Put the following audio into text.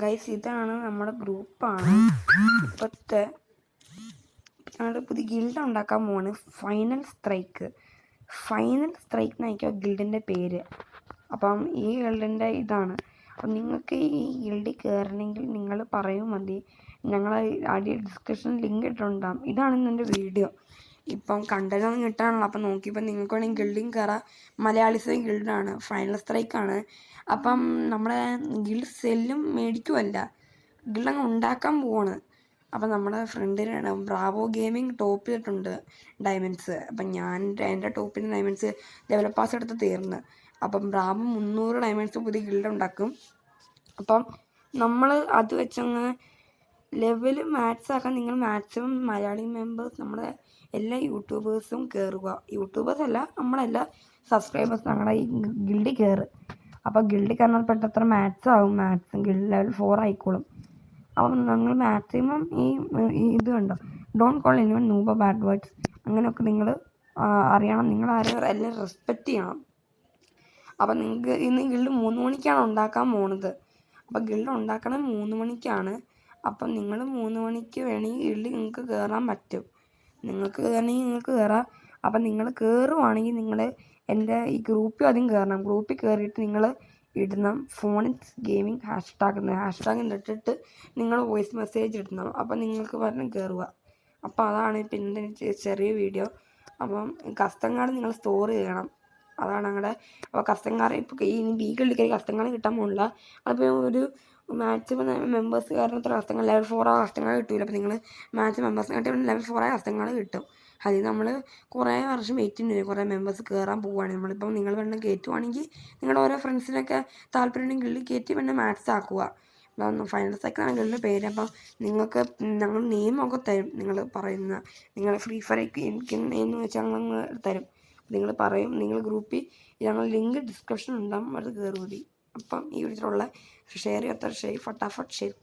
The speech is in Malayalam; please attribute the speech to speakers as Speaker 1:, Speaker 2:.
Speaker 1: ഗൈസ്, ഇതാണ് നമ്മുടെ ഗ്രൂപ്പാണ്. ഇപ്പോഴത്തെ ഞങ്ങളുടെ പുതിയ ഗിൽഡ് ഉണ്ടാക്കാൻ പോവാണ്. ഫൈനൽ സ്ട്രൈക്ക് എന്നായിരിക്കും ഗിൽഡിൻ്റെ പേര്. അപ്പം ഈ ഗിൽഡിൻ്റെ ഇതാണ്. അപ്പം നിങ്ങൾക്ക് ഈ ഗിൽഡിൽ കയറണമെങ്കിൽ നിങ്ങൾ പറയും മതി. ഞങ്ങൾ ആദ്യം ഡിസ്ക്രിപ്ഷനിൽ ലിങ്ക് ഇട്ടിട്ടുണ്ടാകും. ഇതാണ് ഇന്നെൻ്റെ വീഡിയോ. ഇപ്പം കണ്ടതൊന്നും കിട്ടാനുള്ള അപ്പം നോക്കിയപ്പോൾ നിങ്ങൾക്ക് വേണമെങ്കിൽ ഗിൽഡിൽ കയറാം. മലയാളീസ് ഗിൽഡാണ്, ഫൈനൽ സ്ട്രൈക്കാണ്. അപ്പം നമ്മുടെ ഗിൽഡ് സെല്ലും മേടിക്കുമല്ല, ഗിൽഡങ്ങ് ഉണ്ടാക്കാൻ പോവാണ്. അപ്പം നമ്മുടെ ഫ്രണ്ടിന് ബ്രാവോ ഗെയിമിങ് ടോപ്പ് ചെയ്തിട്ടുണ്ട് ഡയമണ്ട്സ്. അപ്പം എൻ്റെ ടോപ്പിൻ്റെ ഡയമണ്ട്സ് ലെവൽ പാസ് എടുത്ത് തീർന്ന്. അപ്പം ബ്രാവോ 300 ഡയമണ്ട്സ് പുതിയ ഗിൽഡ് ഉണ്ടാക്കും. അപ്പം നമ്മൾ അത് വെച്ചങ്ങ് ലെവൽ മാക്സ് ആക്കാൻ നിങ്ങൾ മാക്സിമം മലയാളി മെമ്പേഴ്സ്, നമ്മുടെ എല്ലാ യൂട്യൂബേഴ്സും കയറുക. യൂട്യൂബേഴ്സല്ല, നമ്മളെല്ലാ സബ്സ്ക്രൈബേഴ്സ് ഞങ്ങളുടെ ഈ ഗിൽഡിൽ കയറുക. അപ്പോൾ ഗിൽഡിൽ കയറാൻ പെട്ടത്ര മാക്സ് ആവും. മാക്സും ഗിൽഡ് ലെവൽ 4 ആയിക്കോളും. അപ്പം നിങ്ങൾ മാക്സിമം ഈ ഇത് കണ്ടോ, don't call anyone noob bad words, അങ്ങനെയൊക്കെ നിങ്ങൾ അറിയണം. നിങ്ങൾ ആരും എല്ലാം റെസ്പെക്റ്റ് ചെയ്യണം. അപ്പം നിങ്ങൾക്ക് ഇന്ന് ഗിൽഡ് 3 മണിക്കാണ് ഉണ്ടാക്കാൻ പോണത്. അപ്പം ഗിൽഡ് ഉണ്ടാക്കണത് 3 മണിക്കാണ്. അപ്പം നിങ്ങൾ 3 മണിക്ക് വേണമെങ്കിൽ ഗിൽഡിൽ നിങ്ങൾക്ക് കയറാൻ പറ്റും. നിങ്ങൾക്ക് കയറണമെങ്കിൽ നിങ്ങൾക്ക് കയറാം. അപ്പം നിങ്ങൾ കയറുവാണെങ്കിൽ നിങ്ങൾ എൻ്റെ ഈ ഗ്രൂപ്പിൽ ആദ്യം കയറണം. ഗ്രൂപ്പിൽ കയറിയിട്ട് നിങ്ങൾ ഇടണം ഫോണിക്സ് ഗെയിമിംഗ് ഹാഷ്ടാഗ് ഇട്ടിട്ട് നിങ്ങൾ വോയിസ് മെസ്സേജ് ഇടണം. അപ്പം നിങ്ങൾക്ക് പറഞ്ഞ് കയറുക. അപ്പോൾ അതാണ് പിന്നെ ചെറിയ വീഡിയോ. അപ്പം കസ്റ്റം കാർഡ് നിങ്ങൾ സ്റ്റോർ ചെയ്യണം. അതാണ് ഞങ്ങളുടെ. അപ്പോൾ കസ്റ്റം കാർഡ് ഇപ്പോൾ ഈ ഗിൽഡിൽ കസ്റ്റം കാർഡ് കിട്ടാൻ പോകില്ല. അപ്പോൾ ഒരു മാക്സിമം മെമ്പേഴ്സ് കാരണത്ര കസ്റ്റങ്ങൾ ലെവൽ 4 കസ്റ്റങ്ങൾ കിട്ടില്ല. അപ്പോൾ നിങ്ങൾ മാക്സിമം മെമ്പേഴ്സിനെ കാട്ടി ലെവൽ 4 കസ്റ്റങ്ങൾ കിട്ടും. അതിൽ നമ്മൾ കുറേ വർഷം വെയിറ്റ് ചെയ്യേണ്ടി വരും. കുറേ മെമ്പേഴ്സ് കയറാൻ പോവുകയാണെങ്കിൽ നമ്മളിപ്പം നിങ്ങൾ വേണം കയറ്റുവാണെങ്കിൽ നിങ്ങളുടെ ഓരോ ഫ്രണ്ട്സിനൊക്കെ താല്പര്യമുണ്ടെങ്കിൽ ഗിൽഡിൽ കയറ്റി പിന്നെ മാക്സ് ആക്കുക. ഫൈനൽ സ്ട്രൈക്കാണ് ഗിൽഡിൻ്റെ പേര്. അപ്പം നിങ്ങൾക്ക് ഞങ്ങൾ നെയിമൊക്കെ തരും. നിങ്ങൾ പറയുന്ന നിങ്ങൾ ഫ്രീ ഫയർ എനിക്ക് നെയിം വെച്ചാൽ ഞങ്ങൾ തരും. നിങ്ങൾ പറയും, നിങ്ങൾ ഗ്രൂപ്പിൽ ഞങ്ങൾ ലിങ്ക് ഡിസ്ക്രിപ്ഷൻ ഉണ്ടാകും, അത് കയറി മതി. അപ്പം ഈ വീട്ടിലുള്ള ഷെയർ ചെയ്യാത്ത ഫട്ടാഫട്ട് ഷെയർ.